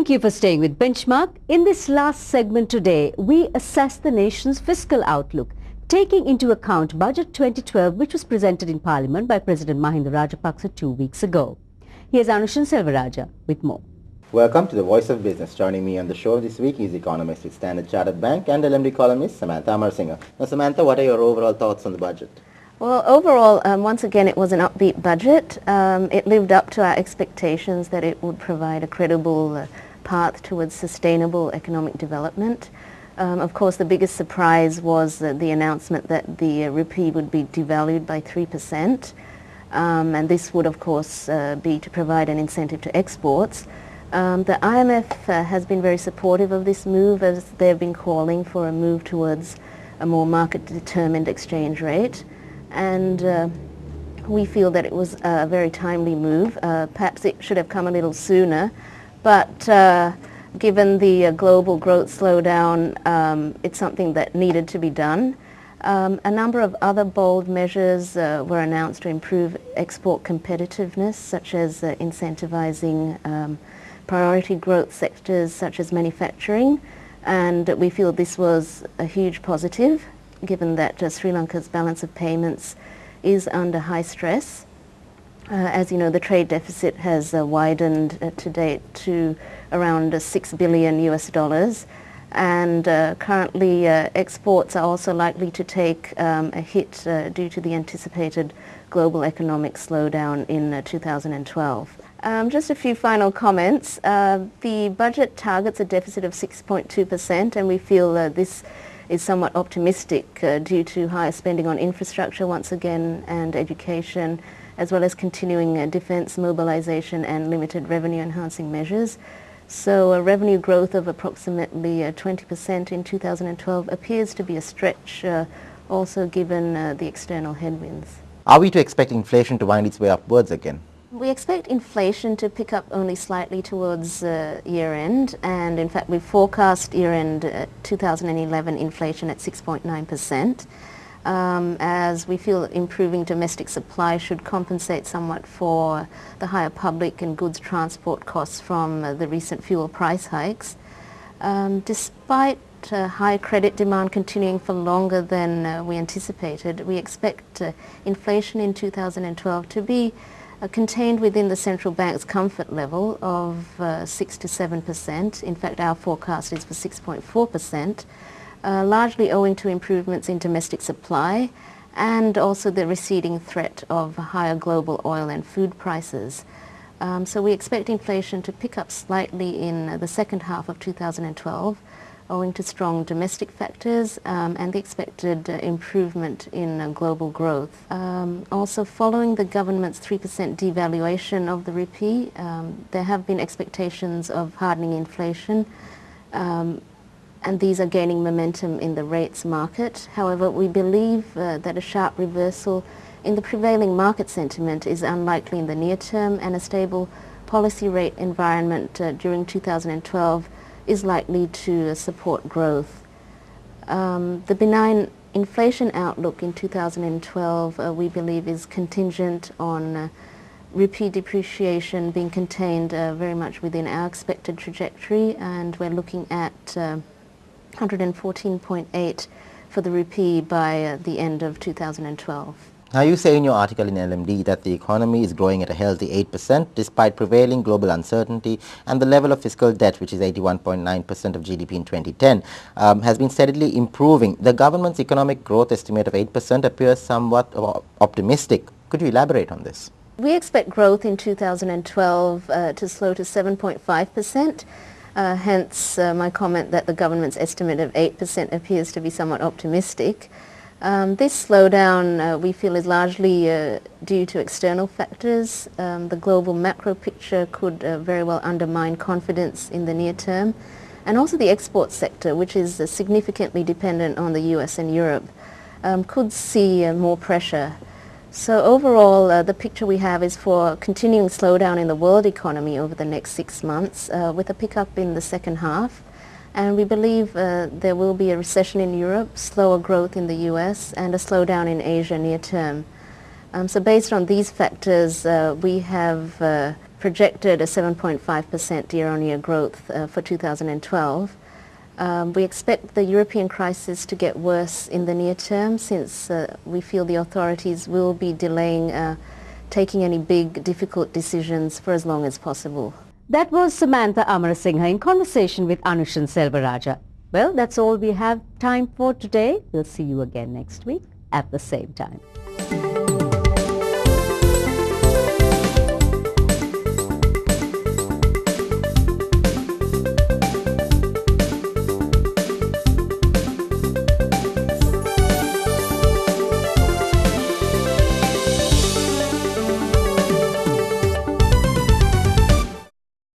Thank you for staying with Benchmark. In this last segment today, we assess the nation's fiscal outlook, taking into account Budget 2012, which was presented in Parliament by President Mahinda Rajapaksa 2 weeks ago. Here's Anushan Selvaraja with more. Welcome to the Voice of Business. Joining me on the show this week is economist with Standard Chartered Bank and LMD columnist Samantha Amarasinghe. Now, Samantha, what are your overall thoughts on the budget? Well, overall, once again, it was an upbeat budget. It lived up to our expectations that it would provide a credible path towards sustainable economic development. Of course, the biggest surprise was the announcement that the rupee would be devalued by 3%. And this would, of course, be to provide an incentive to exports. The IMF has been very supportive of this move, as they've been calling for a move towards a more market-determined exchange rate. And we feel that it was a very timely move. Perhaps it should have come a little sooner, but given the global growth slowdown, it's something that needed to be done. A number of other bold measures were announced to improve export competitiveness, such as incentivizing priority growth sectors such as manufacturing, and we feel this was a huge positive, given that Sri Lanka's balance of payments is under high stress. As you know, the trade deficit has widened to date to around $6 billion US, and currently exports are also likely to take a hit due to the anticipated global economic slowdown in 2012. Just a few final comments. The budget targets a deficit of 6.2%, and we feel this is somewhat optimistic due to higher spending on infrastructure once again and education, as well as continuing defence mobilisation and limited revenue enhancing measures. So a revenue growth of approximately 20% in 2012 appears to be a stretch, also given the external headwinds. Are we to expect inflation to wind its way upwards again? We expect inflation to pick up only slightly towards year-end, and in fact we forecast year-end 2011 inflation at 6.9%, as we feel improving domestic supply should compensate somewhat for the higher public and goods transport costs from the recent fuel price hikes. Despite high credit demand continuing for longer than we anticipated, we expect inflation in 2012 to be contained within the central bank's comfort level of 6 to 7%. In fact, our forecast is for 6.4%, largely owing to improvements in domestic supply and also the receding threat of higher global oil and food prices. So we expect inflation to pick up slightly in the second half of 2012, owing to strong domestic factors and the expected improvement in global growth. Also, following the government's 3% devaluation of the rupee, there have been expectations of hardening inflation, and these are gaining momentum in the rates market. However, we believe that a sharp reversal in the prevailing market sentiment is unlikely in the near term, and a stable policy rate environment during 2012 is likely to support growth. The benign inflation outlook in 2012, we believe, is contingent on rupee depreciation being contained very much within our expected trajectory, and we're looking at 114.8 for the rupee by the end of 2012. Now, you say in your article in LMD that the economy is growing at a healthy 8% despite prevailing global uncertainty, and the level of fiscal debt, which is 81.9% of GDP in 2010, has been steadily improving. The government's economic growth estimate of 8% appears somewhat optimistic. Could you elaborate on this? We expect growth in 2012 to slow to 7.5%. Hence my comment that the government's estimate of 8% appears to be somewhat optimistic. This slowdown, we feel, is largely due to external factors. The global macro picture could very well undermine confidence in the near term, and also the export sector, which is significantly dependent on the US and Europe, could see more pressure. So overall, the picture we have is for continuing slowdown in the world economy over the next 6 months, with a pickup in the second half. And we believe there will be a recession in Europe, slower growth in the US, and a slowdown in Asia near term. So based on these factors, we have projected a 7.5% year-on-year growth for 2012. We expect the European crisis to get worse in the near term, since we feel the authorities will be delaying taking any big, difficult decisions for as long as possible. That was Samantha Amarasinghe in conversation with Anushan Selvaraja. Well, that's all we have time for today. We'll see you again next week at the same time.